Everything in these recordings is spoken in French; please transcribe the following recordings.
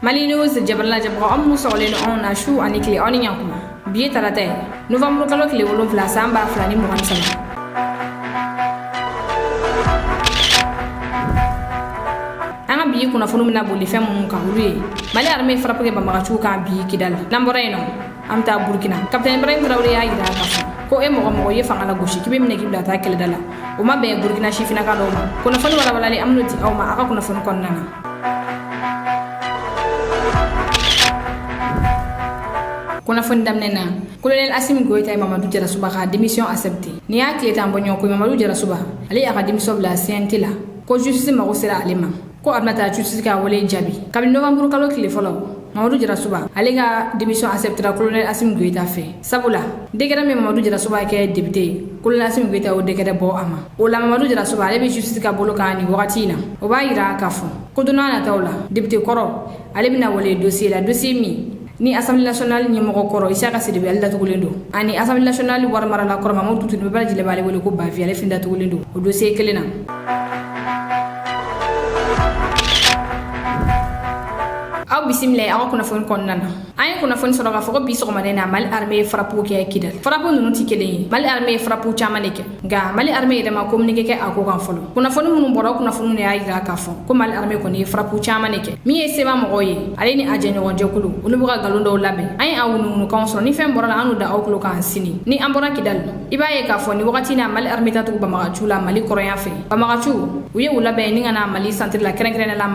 Mali News jabala jabra amu sɔgɔlen don anw na su ani tile aw ni ɲankuma bi ye tarata ye novembre kalo tile 7 san 2023 an ka bi kunnafoni mina boli fɛn minnu kan olu ye Mali armée frappe kɛ banbagaciw kan bi Kidal n'an bɔra yen nɔ an bɛ taa Burkina capitaine Ibrahim Traoré y'a yira k'a fɔ ko mɔgɔ ye fanga la gosi k'i bɛ minɛ k'i bila taa kɛlɛda la o ma bɛn Burkina sifinaka dɔw ma kunnafoni walawalalen an bɛn'o di aw ma a ka kunnafoni kɔnɔna na. Kunnafoni daminɛ na colonel Assimi Goïta ye Mamadou Diarra ka démission accepté ni y'a tile tan bɔ ɲɔgɔn ko Mamadou Diarra ale y'a ka démission bila CNT la ko justice mago sera ale ma ko a bɛna taa justice ka wale jaabi kabini novembre kalo tile fɔlɔ Mamadou Diarra ale ka démission acceptera colonel Assimi Goïta fɛ sabula décret min Mamadou Diarra kɛ député ye colonel Assimi Goïta o décret bɔ a ma o la Mamadou Diarra ale bɛ justice ka bolo kan ni wagati in na o b'a yira k'a fɔ ko don n'a nataw la député kɔrɔ ale bɛna wale dossier la dossier min ni Assemblée nationale ɲɛmɔgɔ kɔrɔ Isaka Sidibe ale datugulen don ani Assemblée nationale wari marala kɔrɔ Mamadou Tutu bɛɛ lajɛlen b'ale wele ko Bavi ale fin datugulen don o dossier kelen na. Aw bisimila aw kunnafoni kɔnɔna na an ye kunnafoni sɔrɔ k'a fɔ ko bi sɔgɔmada na Mali armée frappe kɛ Kidal frappe ninnu tɛ kelen ye Mali armée frappe caman de kɛ nka Mali armée yɛrɛ ma communiqué kɛ a ko kan fɔlɔ kunnafoni minnu bɔra o kunnafoni de y'a yira k'a fɔ ko Mali armée kɔni ye frappe caman de kɛ min ye seba mɔgɔw ye ale ni a jɛɲɔgɔn jɛkulu olu bɛ ka nkalon dɔw labɛn an ye a wunuwunukanw sɔrɔ ni fɛn bɔra la an n'u da aw tulo kan sini ni an bɔra Kidal i b'a ye k'a fɔ ni wagati na Mali armée tatugu banbagaciw la Mali kɔrɔyan fɛ banbagaciw u ye u labɛn ni ka na Mali centre la kɛrɛnkɛrɛnnenya la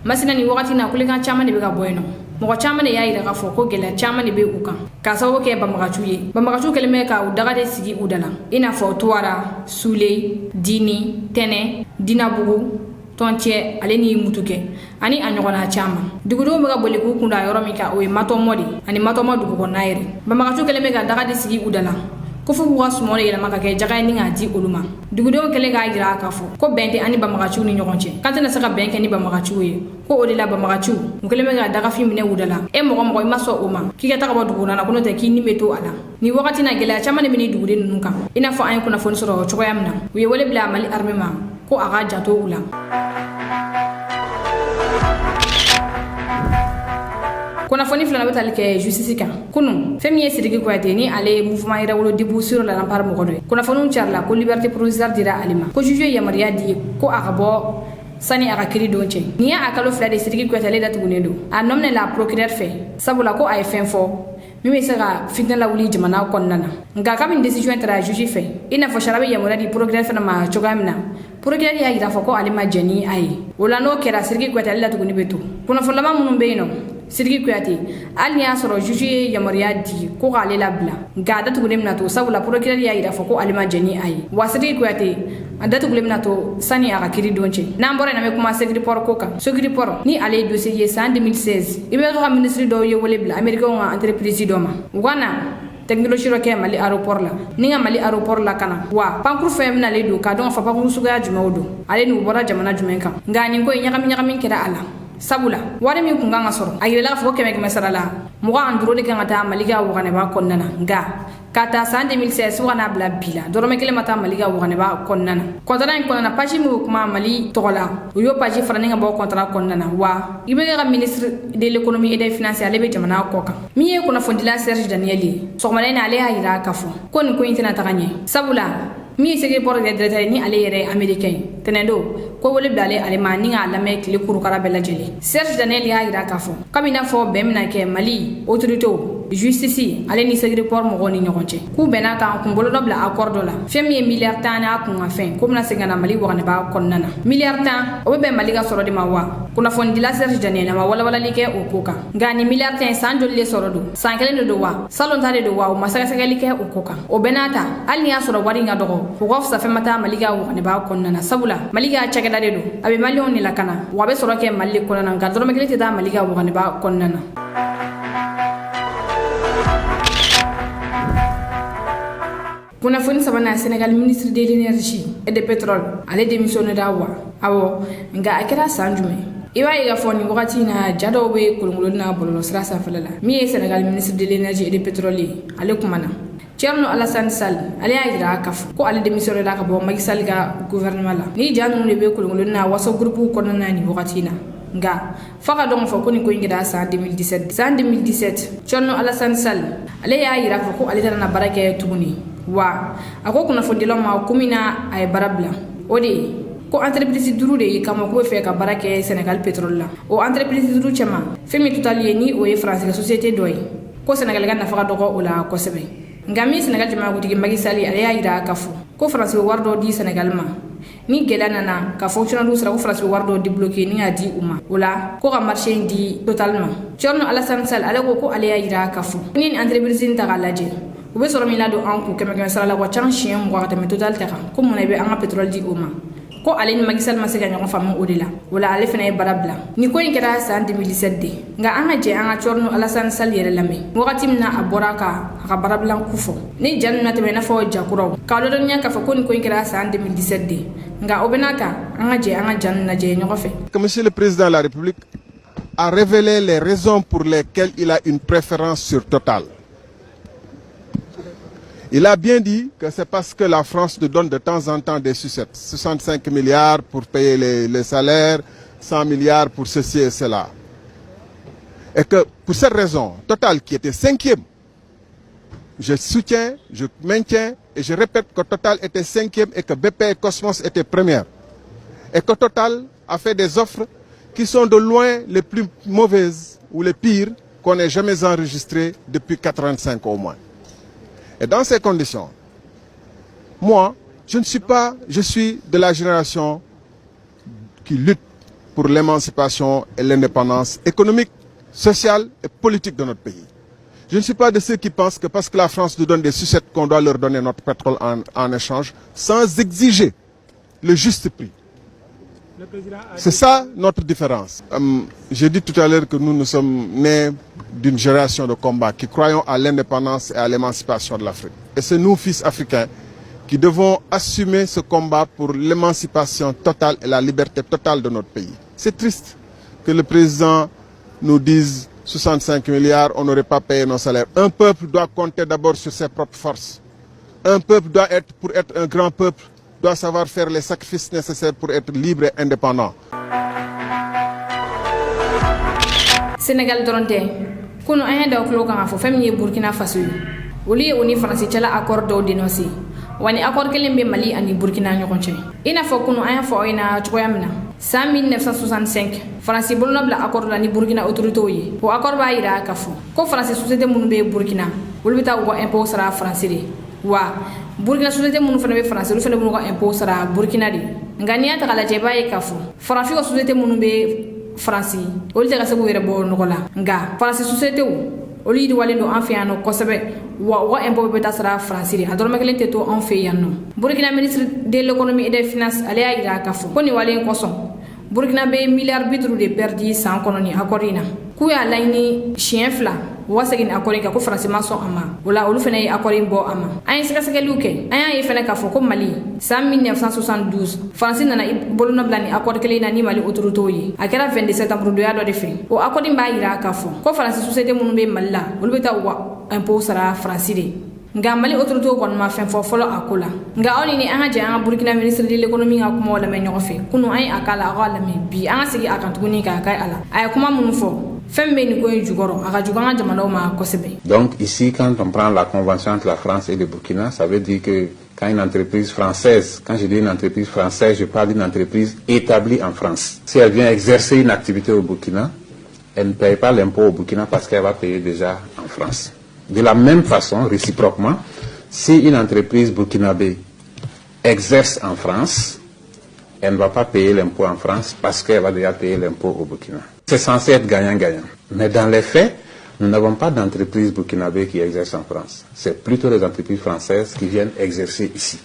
Masina ni wagati na kulekan caman de bɛ ka bɔ yen nɔ mɔgɔ caman de y'a yira k'a fɔ ko gɛlɛya caman de bɛ u kan k'a sababu kɛ banbagaciw ye banbagaciw kɛlen bɛ ka u daga de sigi u da la i n'a fɔ Tuwara Sule Dini Tɛnɛ Dinabugu Tɔncɛ ale ni Mutukɛ ani a ɲɔgɔnna caman dugudenw bɛ ka boli k'u kunda yɔrɔ min kan o ye Matɔmɔ de ani Matɔmɔ dugu kɔnɔna yɛrɛ banbagaciw kɛlen bɛ ka daga de sigi u da la ko fo k'u ka sumaw yɛlɛma ka kɛ jaga ye ni k'a di olu ma dugudenw kɛlen k'a yira k'a fɔ ko bɛn tɛ ani banbagaciw ni ɲɔgɔn cɛ k'an tɛna se ka bɛn kɛ ni banbagaciw ye ko o de la banbagaciw u kɛlen bɛ ka dagafin minɛ u da la mɔgɔ i ma sɔn o ma k'i ka taga bɔ dugu na ko n'o tɛ k'i ni bɛ to a la ni wagati na gɛlɛya caman de bɛ ni duguden ninnu kan i n'a fɔ an ye kunnafoni sɔrɔ o cogoya min na u ye wele bila Mali armée ma ko a ka janto u la. Kunnafoni filana bɛ tali kɛ justice kan kunun fɛn min ye Sidiki Kuyate ni ale ye mouvement yɛrɛwolo debout sur la rempart mɔgɔ dɔ ye kunnafoniw carila ko liberté provisoire dira ale ma ko juge ye yamaruya di ko a ka bɔ sani a ka kiiri don cɛ ni y'a kalo 2 de Sidiki Kuyate ale datugulen don a nominɛ la procureur fɛ sabula ko a ye fɛn fɔ min bɛ se ka fitinɛ lawuli jamana kɔnɔna na nka kabini décision taara juge fɛ i n'a fɔ sariya bɛ yamaruya di procureur fana ma cogoya min na procureur y'a yira fɔ ko ale ma jɛn ni a ye o la n'o kɛra Sidiki Kuyate ale datuguni bɛ to kunnafoni laban minnu bɛ yen nɔ Sidiki Kuyate hali ni y'a sɔrɔ juge ye yamaruya di ko k'ale labila nka a datugulen bɛna to sabula procureur y'a yira fɔ ko ale ma jɛn ni a ye wa Sidiki Kuyate a datugulen bɛna to sani a ka kiiri don cɛ n'an bɔra yen na bɛ kuma Segiriport ko kan Segiriport ni ale ye dossier ye san 2016 i bɛ ka ministre dɔw ye wele bila américain ka entreprise dɔ ma u ka na technologie dɔ kɛ Mali aéroport la ni ka Mali aéroport la kana wa pankuru fɛn minale don k'a dɔn ka fɔ pankuru suguya jumɛnw don ale ni u bɔra jamana jumɛn kan nka nin ko ye ɲagami kɛra a la sabula wari min kun kan ka sɔrɔ a yirala k'a fɔ 100 sara la mɔgɔ an duro de kan ka taa Mali ka waganɛba kɔnɔna na nka ka taa san 2016 fo ka n'a bila bi la dɔrɔmɛ 1 ma taa Mali ka waganɛba kɔnɔna na contrat in kɔnɔna na page min kuma Mali tɔgɔ la u y'o page fara ni ka bɔ contrat kɔnɔna na wa i bɛ ka ministre de l'économie et des finances ale bɛ jamana kɔ kan min ye kunnafonidila Serge Daniel ye sɔgɔmada in na ale y'a yira k'a fɔ ko nin ko in tɛna taga ɲɛ sabula min ye Segiriport de directeur ni ale yɛrɛ américain ye tɛnɛndo ko wele bila ale ma ni k'a lamɛn tile kurukara bɛɛ lajɛlen Serge Daniel y'a yira k'a fɔ kabi n'a fɔ bɛn bɛna kɛ Mali autorité justice ale ni Segiriport mɔgɔw ni ɲɔgɔn cɛ k'u bɛnna kan kun bolo dɔ bila accord dɔ la fɛn min ye miliyari 10 n'a kun ka fɛn ko bɛna segin ka na Mali waganɛba kɔnɔna na miliyari 10 o bɛ bɛn Mali ka sɔrɔ de ma wa kunnafonidila Serge Daniel a ma walawalali kɛ o ko kan nka ni miliyari 10 san joli de sɔrɔ don san kelen de don wa salon ta de don wa u ma sɛgɛsɛgɛli kɛ o ko kan o bɛɛ n'a ta hali ni y'a sɔrɔ wari in ka dɔgɔ o ka fisa fɛn ma taa Mali ka waganɛba kɔnɔna na sabula Mali ka cakɛda de don a bɛ maliyɛnw de lakana wa a bɛ sɔrɔ kɛ Mali kɔnɔna na nka dɔrɔmɛ kelen tɛ taa Mali ka waganɛba kɔnɔna na. Kunnafoni sabanan Sénégal ministre de l'énergie et du pétrole ale démissionné da wa awɔ nka a kɛra san jumɛn i b'a ye k'a fɔ nin wagati in na ja dɔw bɛ kolonkolon na bɔlɔlɔ sira sanfɛla la min ye Sénégal ministre de l'énergie et du pétrole ye ale kumana Thierno Alassane Sall ale y'a yira k'a fɔ ko ale démissionné da ka bɔ Macky Sall ka gouvernement la ni ja ninnu de bɛ kolonkolon na WhatsApp groupe kɔnɔna na nin wagati in na nga faga don fo ko ni ko ngira sa 2017 chonno Alassane Sall ale ya yira ko ale tana barake tuguni wa ako kuna fondilo ma kumina ay barabla odi ko entreprise duru de kama ko fe ka barake Senegal Petrol la o entreprise duru chama femi total yeni o e France société doy ko Senegal ganna faga dogo ola ko sebe ngami Senegal jama ko digi magi sali ale ya yira kafu ko France wardo di Senegal ma ni gela nana ka fonctionnaire sera ko France wardo di bloquer ni adi uma ola ko ka marché di totalement chorno Alassane Sall ale ko ale ya yira kafu ni entreprise ta galaje o be soro mi la do an ku keme sala la ko chan chien mo ka me total ta ko mo ne be an pétrole di uma ko ale ni Macky Sall ma se ga ñoo famu odila wala ale fene barabla ni ko ngera sa 2017 nga anga je anga chorno Alassane Sall yere lame wakati mna aboraka ka barabla kufo ni janna te na fo jakuro ka lo nya ka fa ko ni ko ngera sa 2017 nga obenaka anga je anga janna je ñoo fe. Monsieur le Président de la République a révélé les raisons pour lesquelles il a une préférence sur Total. Il a bien dit que c'est parce que la France nous donne de temps en temps des sucettes. 65 milliards pour payer les salaires, 100 milliards pour ceci et cela. Et que pour cette raison, Total qui était 5e, je soutiens, je maintiens et je répète que Total était 5e et que BP et Cosmos étaient premières. Et que Total a fait des offres qui sont de loin les plus mauvaises ou les pires qu'on ait jamais enregistrées depuis 85 au moins. Et dans ces conditions, moi, je suis de la génération qui lutte pour l'émancipation et l'indépendance économique, sociale et politique de notre pays. Je ne suis pas de ceux qui pensent que parce que la France nous donne des sucettes qu'on doit leur donner notre pétrole en échange, sans exiger le juste prix. C'est ça notre différence. J'ai dit tout à l'heure que nous sommes nés d'une génération de combat qui croyons à l'indépendance et à l'émancipation de l'Afrique. Et c'est nous, fils africains, qui devons assumer ce combat pour l'émancipation totale et la liberté totale de notre pays. C'est triste que le président nous dise 65 milliards, on n'aurait pas payé nos salaires. Un peuple doit compter d'abord sur ses propres forces. Un peuple doit être, pour être un grand peuple, doit savoir faire les sacrifices nécessaires pour être libre et indépendant. Sénégal doronte kuno aya da oklo kan afo famille Burkina Faso woli oni France chala accord do dénoncer wani accord kelembe Mali ani Burkina ñokonche ina fo kuno aya fo ina choyamna 1965 France bolno bla accord la ni Burkina autorité yi po accord ba ira kafo ko France société mun be Burkina wolbita wo impôt sera français de wa Burkina société mun fana be France lu fana mun ko impôt sera Burkina de ngania ta kala je baye kafo France ko société mun be France oli te kasabu yere bo nogola nga France société oli di wale do anfiano ko sebe wa impôt be tasara France de ador magelente to en fait yanno Burkina ministre de l'économie et des finances ale ira kafo ko ni wale ko son Burkina be milliard bitru de perdi sans koloni akorina ku ya laini chien fla wasagin akorika ko France mason ama wala olu fene akorin bo ama ay sika luke ay fene ka fo ko Mali 1972 France nana boluna blani akor kele na ni Mali autorité yi akera 27 septembre do ya do defe o akorin ba ira ka fo ko France société munu be Malla olu beta wa impôt sara France de nga Mali autorité ko ma fen fo folo akola nga oni ni anga je anga Burkina ministre de l'économie nga kuma wala me ñofe kunu ay akala wala me bi anga sigi akantuguni ka kay ala ay kuma munu fo. Donc ici, quand on prend la convention entre la France et le Burkina, ça veut dire que quand une entreprise française, quand je dis une entreprise française, je parle d'une entreprise établie en France. Si elle vient exercer une activité au Burkina, elle ne paye pas l'impôt au Burkina parce qu'elle va payer déjà en France. De la même façon, réciproquement, si une entreprise burkinabé exerce en France, elle ne va pas payer l'impôt en France parce qu'elle va déjà payer l'impôt au Burkina. C'est censé être gagnant-gagnant. Mais dans les faits, nous n'avons pas d'entreprises burkinabées qui exercent en France. C'est plutôt les entreprises françaises qui viennent exercer ici.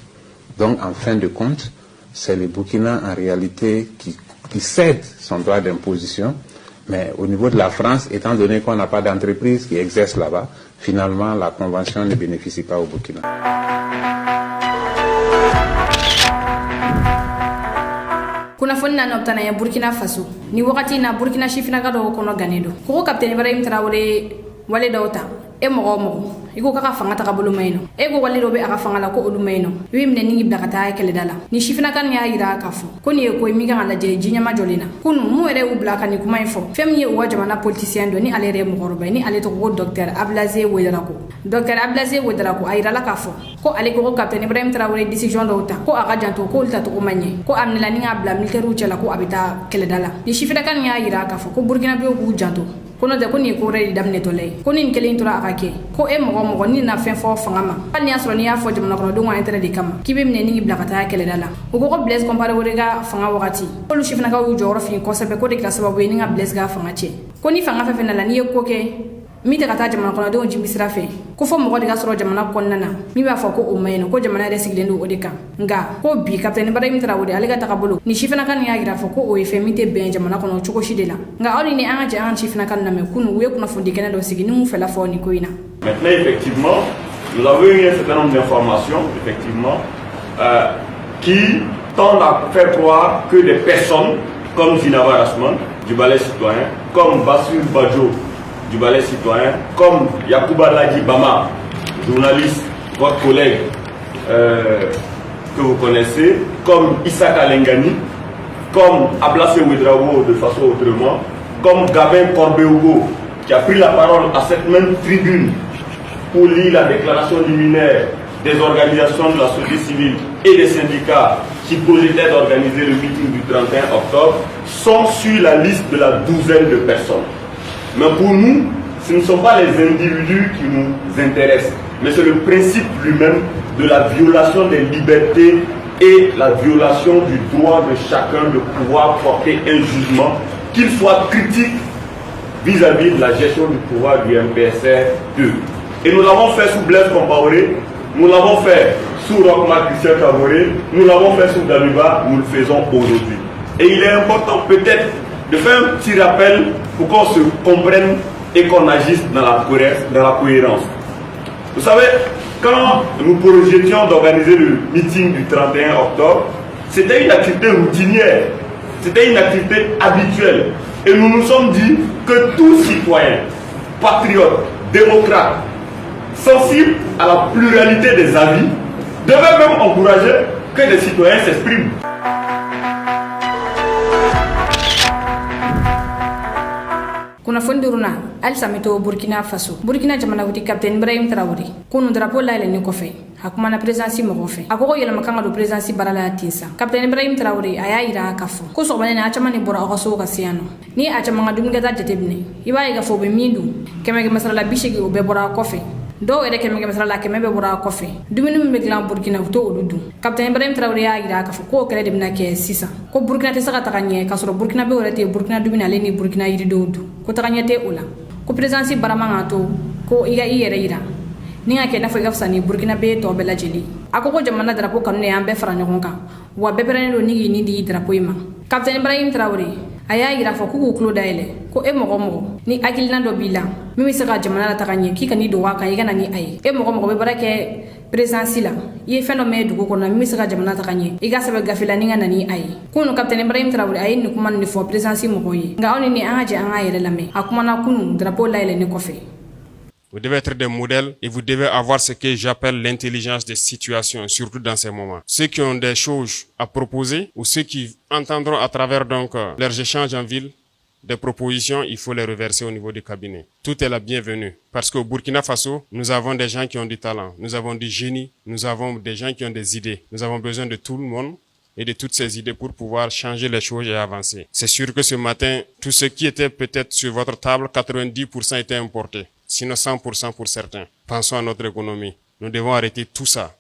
Donc, en fin de compte, c'est le Burkina en réalité qui cède son droit d'imposition. Mais au niveau de la France, étant donné qu'on n'a pas d'entreprise qui exerce là-bas, finalement, la convention ne bénéficie pas au Burkina. Kuna fonna na optana ya Burkina Faso ni wakati na Burkina shifina gado kono ganedo ko capitaine Ibrahim Traoré wale dawta e mo iko kaka fanga ta kabulu mayno e go walli robe aka fanga la ko olu mayno wi mne ningi blaka ta kele dala ni shifina kan ya ira kafu ko ni ko mi ga la je jinya ma jolina kunu mu ere u blaka ni kuma info fem ye wa jamana politicien do ni ale re mo gorobe ni ale to ko docteur Ablaze Ouedraogo ayira la kafu ko ale ko capitaine Ibrahim Traoré décision do ta ko aka janto ko ulta to ko manye ko amnela ni abla militaire u cela ko abita kele dala ni shifina kan ya ira kafu ko Burkina be ko janto kono de koni ko re damne to lay koni kelen tora akake ko e mo ni na fen fo fangama pal ni asro ni ya fo jamna kono do ngwa intérêt de kama kibe mne ni blaka ta kele dala o ko Blaise comparé woriga fanga wakati ko lu shifna ka u joro fi ko sabe ko de classe babu ni nga Blaise ga fanga che koni fanga fa fenala ni ko ke mi de kata jamna kono do jimbi sirafe ko fo mo de ga soro jamna kono nana mi ba fa ko o mayno ko jamna de siglendo o de kan nga ko bi capitaine Ibrahim Traoré ale ga takabolo ni shifna kan ya gira fo ko o efe mi te ben jamna kono chuko shidela nga oni ni anga je an shifna kan na me kunu we kuna fondi kene do sigi ni mu fela fo ni ko ina. Maintenant effectivement nous avons eu un certain nombre d'informations effectivement qui tendent à faire croire que des personnes comme Zinaba Rasman du Balai Citoyen, comme Bassirou Badjo du Balai Citoyen, comme Yacouba Ladi Bama, journaliste, votre collègue que vous connaissez, comme Issa Kalengani, comme Ablaze Ouedraogo de façon autrement, comme Gabin Corbeaugo qui a pris la parole à cette même tribune pour lire la déclaration liminaire des organisations de la société civile et des syndicats qui projetaient d'organiser le meeting du 31 octobre, sont sur la liste de la douzaine de personnes. Mais pour nous, ce ne sont pas les individus qui nous intéressent, mais c'est le principe lui-même de la violation des libertés et la violation du droit de chacun de pouvoir porter un jugement, qu'il soit critique vis-à-vis de la gestion du pouvoir du MPSR 2. Et nous l'avons fait sous Blaise Compaoré, nous l'avons fait sous Roch-Marc Christian Kaboré, nous l'avons fait sous Damiba, nous le faisons aujourd'hui. Et il est important peut-être de faire un petit rappel pour qu'on se comprenne et qu'on agisse dans la cohérence. Vous savez, quand nous projetions d'organiser le meeting du 31 octobre, c'était une activité routinière, c'était une activité habituelle. Et nous nous sommes dit que tout citoyen, patriote, démocrate, sensible à la pluralité des avis, devait même encourager que les citoyens s'expriment. kuna fonduruna al samito Burkina Faso Burkina jamana wuti capitaine Ibrahim Traoré kunu drapeau la ni ko fe hakuma na présidence mo fe akoko yela makanga do présidence barala tinsa capitaine Ibrahim Traoré aya ira kafu ko so bane na achama ni bora ko so ka siano ni achama ngadum ga jatebne iba ga fo be mindu kemege masala bishigi o be bora ko fe do ere kemege masala kemebe bora ko fe duminu me glan Burkina to odudu capitaine Ibrahim Traoré aya ira kafu ko kele de na ke sisa ko Burkina te saka takanye kasoro Burkina be orete Burkina dumina le ni Burkina yiri do odu ko takanyete ula ko présidence baramanga to ko iga iyere ira ninga ke na fo gafsa ni Burkina be to bela jeli akoko jamana drapeau kanu ne ambe fara nyonka wa be perene do ni di drapeau ima capitaine Ibrahim Traoré aya ira fo ku klo daile ko e mogo ni akilina do bila mimi saka jamana la takanye ki kani do waka iga na ni ay e mogo be barake présidence la ye phénomène du ko na mimi saka jamana takanye iga sabe gafila ninga na ni ay kunu capitaine Ibrahim Traoré ay ni kuma ni fo présidence mogo yi nga oni ni anga je anga yere lame akuma na kunu drapeau la ile ni ko fe. Vous devez être des modèles et vous devez avoir ce que j'appelle l'intelligence des situations, surtout dans ces moments. Ceux qui ont des choses à proposer ou ceux qui entendront à travers donc leurs échanges en ville des propositions, il faut les reverser au niveau du cabinet. Tout est la bienvenue parce qu'au Burkina Faso, nous avons des gens qui ont du talent, nous avons du génie, nous avons des gens qui ont des idées. Nous avons besoin de tout le monde et de toutes ces idées pour pouvoir changer les choses et avancer. C'est sûr que ce matin, tout ce qui était peut-être sur votre table, 90% était importé. Sinon 100% pour certains. Pensons à notre économie. Nous devons arrêter tout ça.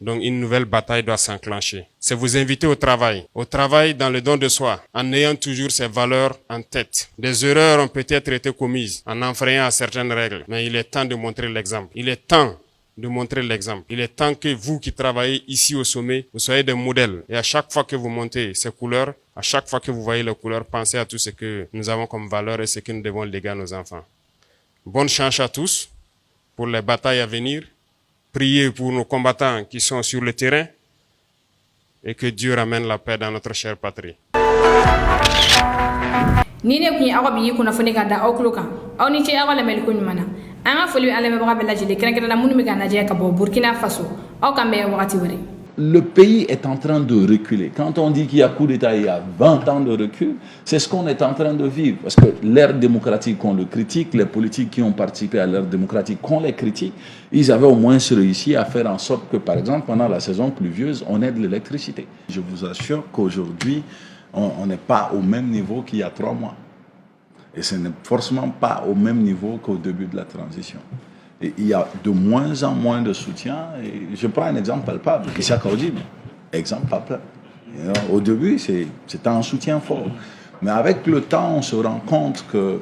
Donc une nouvelle bataille doit s'enclencher. C'est vous inviter au travail dans le don de soi, en ayant toujours ces valeurs en tête. Des erreurs ont peut-être été commises en enfreignant à certaines règles, mais il est temps de montrer l'exemple. Il est temps de montrer l'exemple. Il est temps que vous qui travaillez ici au sommet, vous soyez des modèles. Et à chaque fois que vous montez ces couleurs, à chaque fois que vous voyez les couleurs, pensez à tout ce que nous avons comme valeur et ce que nous devons léguer à nos enfants. Bonne chance à tous pour les batailles à venir. Priez pour nos combattants qui sont sur le terrain et que Dieu ramène la paix dans notre chère patrie. Ni ne kun awa bi kuna funi kada okluka aw ni ce awa la mel kun mana anga foli ale be baga belaji le kren na munu mi kana je ka bo Burkina Faso au kambe wakati wori. Le pays est en train de reculer. Quand on dit qu'il y a coup d'État, il y a 20 ans de recul, c'est ce qu'on est en train de vivre. Parce que l'ère démocratique, qu'on le critique, les politiques qui ont participé à l'ère démocratique, qu'on les critique, ils avaient au moins réussi à faire en sorte que, par exemple, pendant la saison pluvieuse, on ait de l'électricité. Je vous assure qu'aujourd'hui, on n'est pas au même niveau qu'il y a 3 mois. Et ce n'est forcément pas au même niveau qu'au début de la transition. Et il y a de moins en moins de soutien. Et je prends un exemple palpable, Issa Kaoudi, exemple palpable. Au début, c'était un soutien fort. Mais avec le temps, on se rend compte que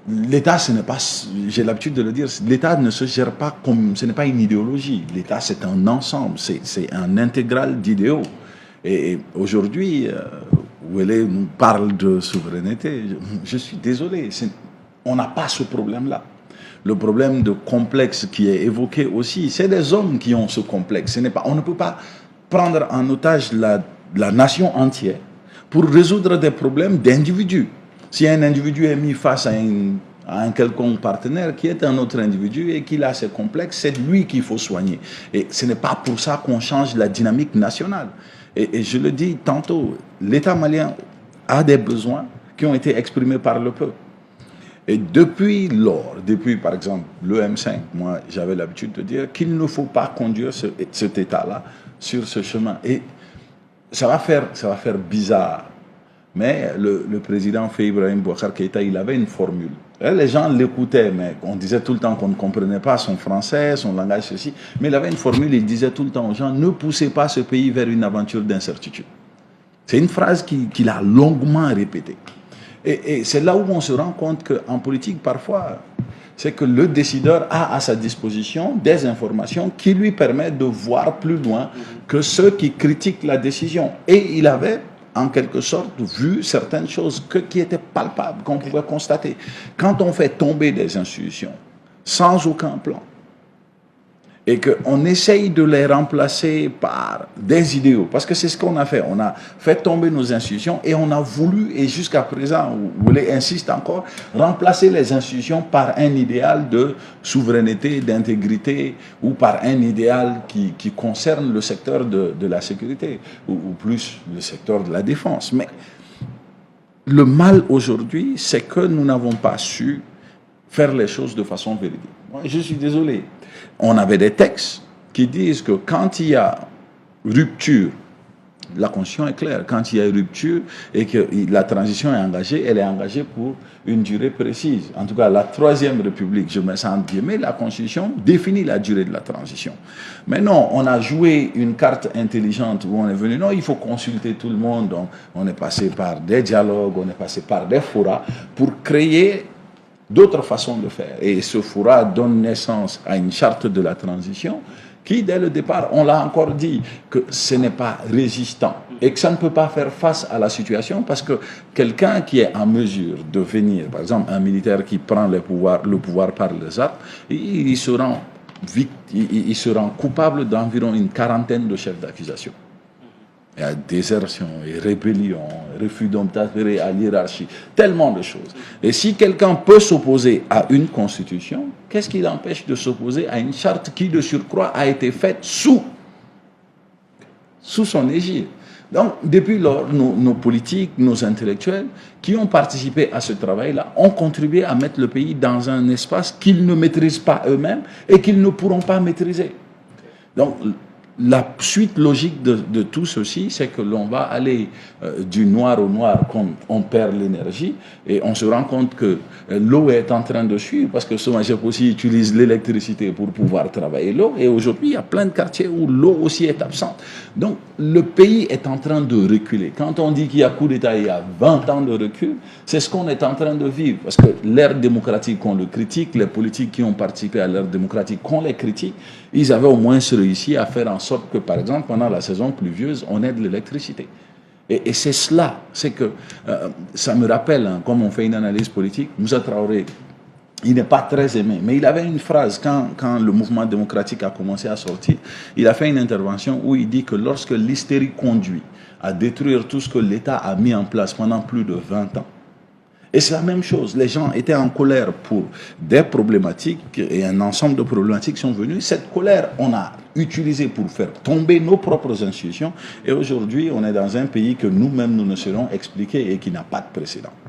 l'État, ce n'est pas, j'ai l'habitude de le dire, l'État ne se gère pas comme, ce n'est pas une idéologie. L'État, c'est un ensemble, c'est un intégral d'idéaux. Et aujourd'hui, Ouélé nous parle de souveraineté. Je suis désolé, on n'a pas ce problème-là. Le problème de complexe qui est évoqué aussi, c'est des hommes qui ont ce complexe. On ne peut pas prendre en otage la nation entière pour résoudre des problèmes d'individus. Si un individu est mis face à un quelconque partenaire qui est un autre individu et qu'il a ses complexes, c'est lui qu'il faut soigner. Et ce n'est pas pour ça qu'on change la dynamique nationale. Et je le dis tantôt, l'État malien a des besoins qui ont été exprimés par le peuple. Et depuis par exemple le M5, moi j'avais l'habitude de dire qu'il ne faut pas conduire cet État-là sur ce chemin. Et ça va faire bizarre. Mais le président Faye Ibrahim Boubacar Keïta, il avait une formule. Les gens l'écoutaient, mais on disait tout le temps qu'on ne comprenait pas son français, son langage, ceci. Mais il avait une formule, il disait tout le temps aux gens, ne poussez pas ce pays vers une aventure d'incertitude. C'est une phrase qu'il a longuement répétée. Et c'est là où on se rend compte qu'en politique, parfois, c'est que le décideur a à sa disposition des informations qui lui permettent de voir plus loin que ceux qui critiquent la décision. Et il avait, en quelque sorte, vu certaines choses qui étaient palpables, qu'on pouvait constater. Quand on fait tomber des institutions sans aucun plan, et qu'on essaye de les remplacer par des idéaux, parce que c'est ce qu'on a fait. On a fait tomber nos institutions et on a voulu, et jusqu'à présent, Ouélé insiste encore, remplacer les institutions par un idéal de souveraineté, d'intégrité, ou par un idéal qui concerne le secteur de la sécurité, ou plus le secteur de la défense. Mais le mal aujourd'hui, c'est que nous n'avons pas su faire les choses de façon véridique. Moi, je suis désolé. On avait des textes qui disent que quand il y a rupture, la Constitution est claire, quand il y a rupture et que la transition est engagée, elle est engagée pour une durée précise. En tout cas, la Troisième République, je me sens bien, mais la Constitution définit la durée de la transition. Mais non, on a joué une carte intelligente où on est venu, non, il faut consulter tout le monde. Donc, on est passé par des dialogues, on est passé par des forats pour créer d'autres façons de faire. Et ce forat donne naissance à une charte de la transition qui, dès le départ, on l'a encore dit, que ce n'est pas résistant et que ça ne peut pas faire face à la situation parce que quelqu'un qui est en mesure de venir, par exemple un militaire qui prend le pouvoir par les armes, il se rend coupable d'environ une quarantaine de chefs d'accusation. Il y a désertion, et rébellion, refus d'obtempérer à l'hierarchie, tellement de choses. Et si quelqu'un peut s'opposer à une constitution, qu'est-ce qui l'empêche de s'opposer à une charte qui, de surcroît, a été faite sous son égide? Donc, depuis lors, nos politiques, nos intellectuels qui ont participé à ce travail-là ont contribué à mettre le pays dans un espace qu'ils ne maîtrisent pas eux-mêmes et qu'ils ne pourront pas maîtriser. Donc, la suite logique de tout ceci, c'est que l'on va aller du noir au noir comme on perd l'énergie et on se rend compte que l'eau est en train de suivre parce que Somagep aussi utilise l'électricité pour pouvoir travailler l'eau et aujourd'hui il y a plein de quartiers où l'eau aussi est absente. Donc le pays est en train de reculer. Quand on dit qu'il y a coup d'État, il y a 20 ans de recul, c'est ce qu'on est en train de vivre parce que l'ère démocratique, qu'on le critique, les politiques qui ont participé à l'ère démocratique, qu'on les critique, ils avaient au moins réussi à faire en sorte que, par exemple, pendant la saison pluvieuse, on ait de l'électricité. Et c'est cela, c'est que ça me rappelle, hein, comme on fait une analyse politique, Moussa Traoré, il n'est pas très aimé, mais il avait une phrase, quand le mouvement démocratique a commencé à sortir, il a fait une intervention où il dit que lorsque l'hystérie conduit à détruire tout ce que l'État a mis en place pendant plus de 20 ans, Et c'est la même chose. Les gens étaient en colère pour des problématiques et un ensemble de problématiques sont venues. Cette colère, on a utilisé pour faire tomber nos propres institutions. Et aujourd'hui, on est dans un pays que nous-mêmes, nous ne saurons expliquer et qui n'a pas de précédent.